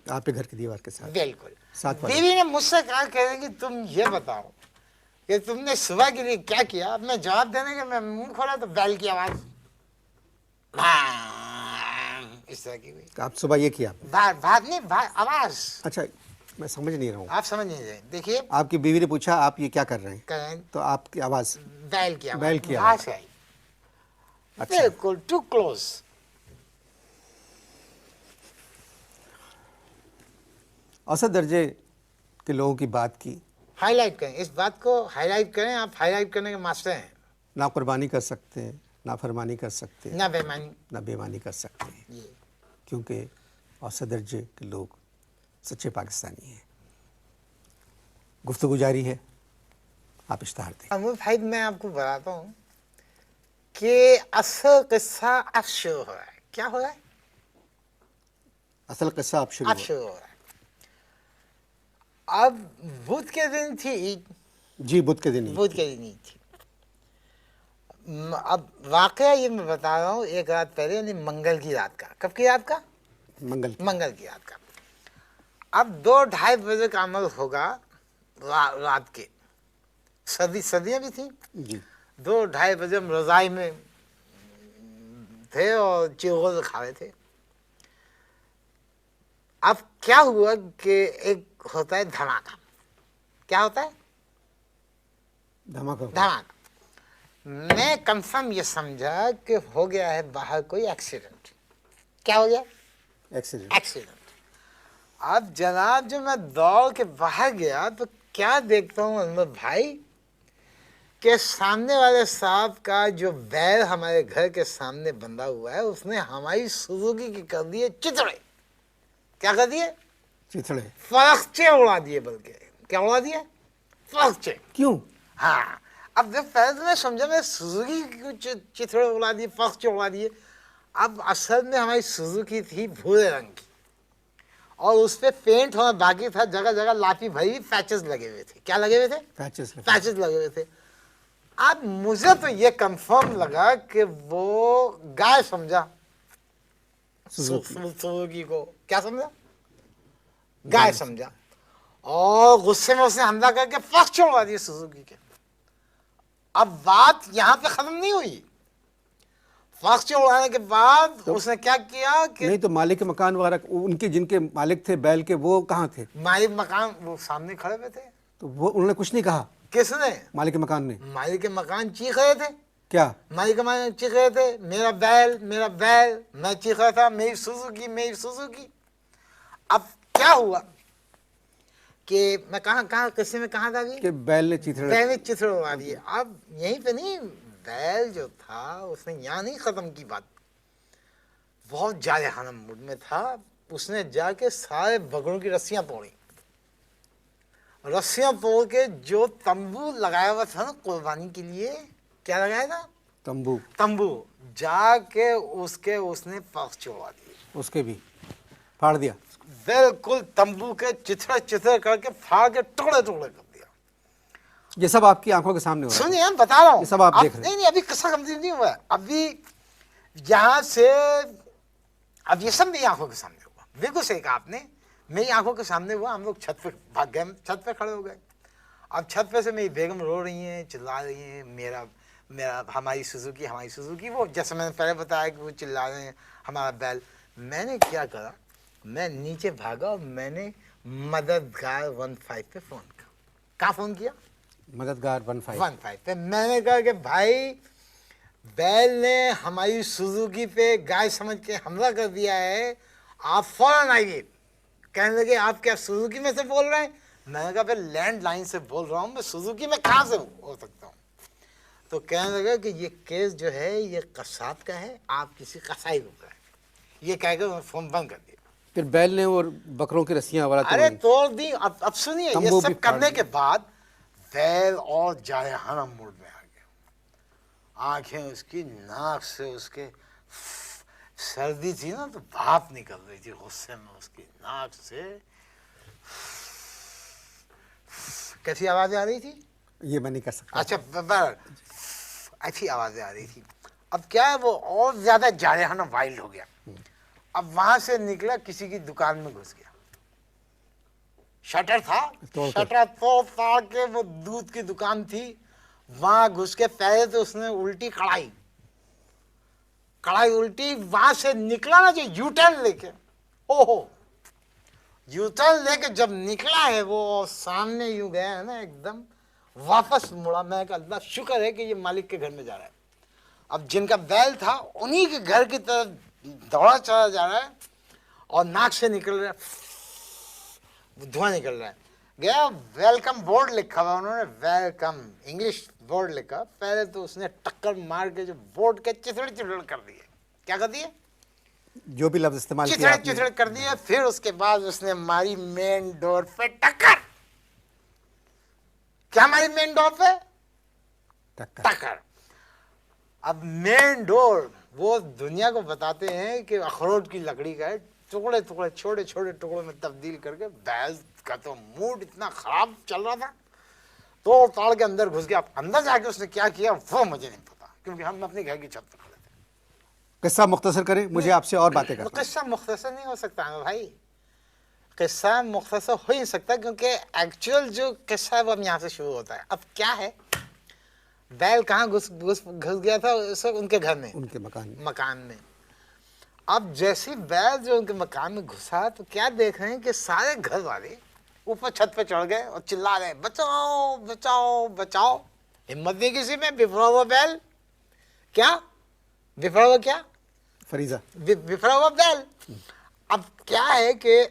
आपके घर की दीवार के साथ? बिल्कुल। साथ वाले? बीवी ने मुझसे कहा, कह रही कि तुम ये बताओ कि तुमने सुबह के लिए क्या किया। अब मैं जवाब देने के मैं मुंह खोला तो बैल की आवाज इस तरह की हुई। तो आप सुबह ये किया आपने? बात नहीं, आवाज। अच्छा, मैं समझ नहीं रहा हूँ। आप समझ नहीं रहे। देखिए, आपकी बीवी ने पूछा आप ये क्या कर रहे हैं, करें तो आपकी आवाज़? बैल की आवाज, बैल की बाहर आवाज़। से आई। अच्छा। बिल्कुल टू क्लोज। औसत दर्जे के लोगों की बात की। हाईलाइट करें, इस बात को हाईलाइट करें। आप हाईलाइट करने के मास्टर हैं। ना कुर्बानी कर सकते हैं, ना फरमानी कर सकते हैं, ना बेईमानी। ना बेईमानी कर सकते हैं, ये क्योंकि औसत दर्जे के लोग सच्चे पाकिस्तानी हैं। गुफ्तगू जारी है, आप इश्तहार दें। अमूल भाई, मैं आपको बताता हूँ कि असल किस्सा अब शुरू हो रहा है। क्या हो रहा है? असल किस्सा अब शुरू अब हुआ। शुरू हो रहा है। अब बुध के दिन थी ईद। जी, बुध के दिन ही। बुध के दिन ईद थी। अब वाकया ये मैं बता रहा हूँ, एक रात पहले, यानी मंगल की रात का। कब की रात का? मंगल की रात का। अब 2-2:30 बजे का अमल होगा रात के। सर्दियाँ भी थी जी। 2-2:30 बजे हम रज़ाई में थे और चिगोल खा रहे थे। अब क्या हुआ कि एक होता है धमाका। क्या होता है? धमाका। धमाका। मैं कंफर्म ये समझा कि हो गया है बाहर कोई एक्सीडेंट। क्या हो गया? एक्सीडेंट। अब जनाब, जब मैं दौड़ के बाहर गया तो क्या देखता हूँ अनवर भाई के सामने वाले साहब का जो बैल हमारे घर के सामने बंधा हुआ है, उसने हमारी सुजुकी की कर दिए चिथड़े। क्या कर दिए? चिथड़े। फरकचे उड़ा दिए। बल्कि क्या उड़ा दिए? फरकचे। क्यों? हाँ। अब जब पहले तो मैं समझा मैं सुजुकी की चिथड़े उड़ा दिए, फरकचे उड़ा दिए। अब असल में हमारी सुजुकी थी भूरे रंग की और उस पे पेंट होना बाकी था। जगह जगह लाफी भरी, पैचेस लगे हुए थे। क्या लगे हुए थे? पैचेस लगे हुए थे। अब मुझे तो ये कंफर्म लगा कि वो गाय समझा सुजुकी को। क्या समझा? गाय समझा। और गुस्से में उसने हमला करके फर्स्ट छोड़वा दिया सुजुकी के। अब बात यहां पे खत्म नहीं हुई। फर्स्ट उड़ाने के बाद तो उसने क्या किया कि नहीं, तो मालिक मकान वगैरह उनके जिनके मालिक थे बैल के, वो कहाँ थे? मालिक मकान वो सामने खड़े हुए थे। तो वो उन्होंने कुछ नहीं कहा? किसने? मालिक मकान ने। मालिक मकान चीख रहे थे। क्या? मालिक मकान चीख रहे थे, मेरा बैल, मेरा बैल। मैं चीख रहा था, मेरी सुजुकी, मेरी सुजुकी। अब क्या हुआ कि मैं कहाँ किस्से में कहा था अभी कि बैल ने चिथड़े उड़ा दिए। अब यहीं पे नहीं, बैल जो था उसने यहाँ नहीं खत्म की बात। बहुत जारहाना मूड में था। उसने जाके सारे बकरों की रस्सियां तोड़ी। रस्सियां तोड़ के जो तंबू लगाया हुआ था ना कुर्बानी के लिए, क्या लगाया था? तंबू। जाके उसने पक्ष छोड़ा दिए। उसके भी फाड़ दिया। बिल्कुल तंबू के चिथड़े करके फाड़ के टुकड़े टुकड़े कर दिया। ये सब आपकी आंखों के सामने हो रहा है? सुनिए, हम बता रहा हूँ। ये सब आप देख रहे हैं? नहीं, अभी किस्सा कंप्लीट नहीं हुआ है। अभी यहाँ से अब ये सब मेरी आंखों के सामने हुआ। बिल्कुल सही कहा आपने, मेरी आंखों के सामने हुआ। हम लोग छत पे भाग गए, छत पे खड़े हो गए। अब छत पे से मेरी बेगम रो रही हैं, चिल्ला रही हैं, मेरा हमारी सुजुकी। वो जैसे मैंने पहले बताया कि वो चिल्ला रहे हैं हमारा बैल। मैंने क्या करा, मैं नीचे भागा और मैंने मददगार 15 पे फोन किया। कहाँ फोन किया? मददगार 15 पे। मैंने कहा कि भाई, बैल ने हमारी सुजुकी पे गाय समझ के हमला कर दिया है, आप फौरन आइए। कहने लगे आप क्या सुजुकी में से बोल रहे हैं? मैंने कहा फिर लैंडलाइन से बोल रहा हूँ, मैं सुजुकी में कहाँ से हो सकता हूँ? तो कहने लगा कि ये केस जो है ये कसाब का है, आप किसी कसाई को करें। ये कहकर फोन बंद कर दिया। फिर बैल ने और बकरों की रस्सियां वाला अरे तोड़ दी। अब सुनिए, ये सब करने के बाद बैल और जारहाना मूड में आ गया। आंखें उसकी, नाक से उसके, सर्दी थी ना तो भाप निकल रही थी गुस्से में उसकी नाक से। कैसी आवाजें आ रही थी? ये मैं नहीं कर सकता। अच्छा, अच्छी आवाजें आ रही थी। अब क्या है, वो और ज्यादा जारहाना वाइल्ड हो गया। अब वहां से निकला, किसी की दुकान में घुस गया। शटर था, तोड़ के। शटर तोड़ ताड़ के वो दूध की दुकान थी, वहां घुस के पहले तो उसने उल्टी कढ़ाई उल्टी, वहां से निकला ना जो यूटर्न लेके, ओहो यूटर्न लेके जब निकला है वो सामने यूं गया है ना, एकदम वापस मुड़ा। मैं कहा अल्लाह शुक्र है कि ये मालिक के घर में जा रहा है। अब जिनका बैल था उन्हीं के घर की तरफ दौड़ा चला जा रहा है और नाक से निकल रहा है, धुआं निकल रहा है। गया, वेलकम बोर्ड लिखा हुआ, उन्होंने वेलकम इंग्लिश बोर्ड लिखा। पहले तो उसने टक्कर मार के जो बोर्ड के चिथड़े कर दिए। क्या कर दिए? जो भी लफ्ज इस्तेमाल किया आपने। चिथड़े कर दिए। फिर उसके बाद उसने मारी मेन डोर पे टक्कर। क्या मारी मेन डोर पे? टक्कर। अब मेन डोर वो दुनिया को बताते हैं कि अखरोट की लकड़ी का है, टुकड़े टुकड़े छोटे छोटे टुकड़ों में तब्दील करके। बैल का तो मूड इतना खराब चल रहा था, तो ताड़ के अंदर घुस गया। अंदर जाके उसने क्या किया वो मुझे नहीं पता, क्योंकि हम अपने घर की छत पर खड़े थे। किस्सा मुख्तसर करें, मुझे आपसे और बातें करना है। किस्सा मुख्तसर नहीं हो सकता है भाई, किस्सा मुख्तसर हो ही नहीं सकता, क्योंकि एक्चुअल जो किस्सा है वो अब यहाँ से शुरू होता है। अब क्या है, बैल कहाँ घुस गया था? उनके घर में, उनके मकान में। अब जैसे बैल जो उनके मकान में घुसा तो क्या देख रहे हैं कि सारे घर वाले ऊपर छत पे चढ़ गए और चिल्ला रहे हैं बचाओ बचाओ बचाओ। हिम्मत नहीं किसी में, बिफरा हुआ बैल। क्या बिफरा हुआ? क्या फरीजा? बिफरा हुआ बैल। अब क्या है कि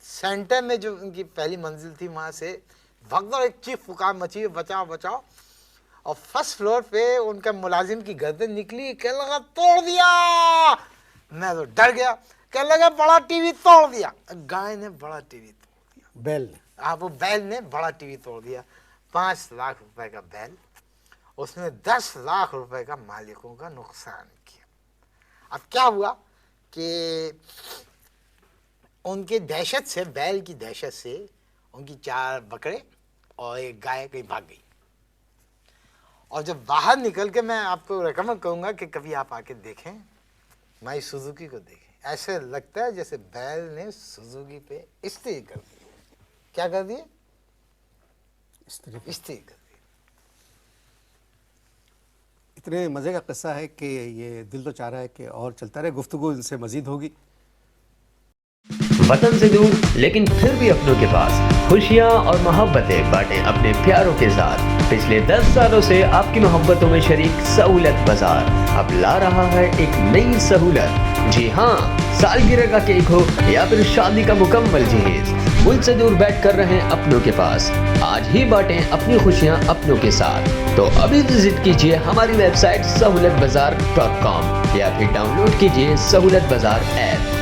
सेंटर में जो उनकी पहली मंजिल थी वहां से भगदड़, एक चीख पुकार मची, बचाओ बचाओ। और फर्स्ट फ्लोर पे उनका मुलाजिम की गर्दन निकली, कहने लगा तोड़ दिया। मैं तो डर गया, कहने लगा बड़ा टीवी तोड़ दिया। गाय ने बड़ा टीवी तोड़ दिया, बैल ने। हाँ, वो बैल ने बड़ा टीवी तोड़ दिया। 5 लाख रुपए का बैल, उसने 10 लाख रुपए का मालिकों का नुकसान किया। अब क्या हुआ कि उनके दहशत से, बैल की दहशत से, उनकी 4 बकरे और एक गाय कहीं भाग गई। और जब बाहर निकल के, मैं आपको रेकमेंड करूंगा कि कभी आप आके देखें, माई सुजुकी को देखें। ऐसे लगता है जैसे बैल ने सुजुकी पे इस्त्री कर दी। क्या कर दिए? इस्त्री कर दी। इतने मज़े का किस्सा है कि ये दिल तो चाह रहा है कि और चलता रहे, गुफ्तगू इनसे मज़ीद होगी। वतन से दूर लेकिन फिर भी अपनों के पास खुशियाँ और मोहब्बतें बांटे अपने प्यारों के साथ। पिछले 10 सालों से आपकी मोहब्बतों में शरीक सहूलत बाजार अब ला रहा है एक नई सहूलत। जी हाँ, सालगिरह का केक हो या फिर शादी का मुकम्मल जहेज, मुल्क से दूर बैठ कर रहें अपनों के पास। आज ही बांटें अपनी खुशियाँ अपनों के साथ। तो अभी विजिट कीजिए हमारी वेबसाइट सहूलतबाजार.com या फिर डाउनलोड कीजिए सहूलत बाजार ऐप।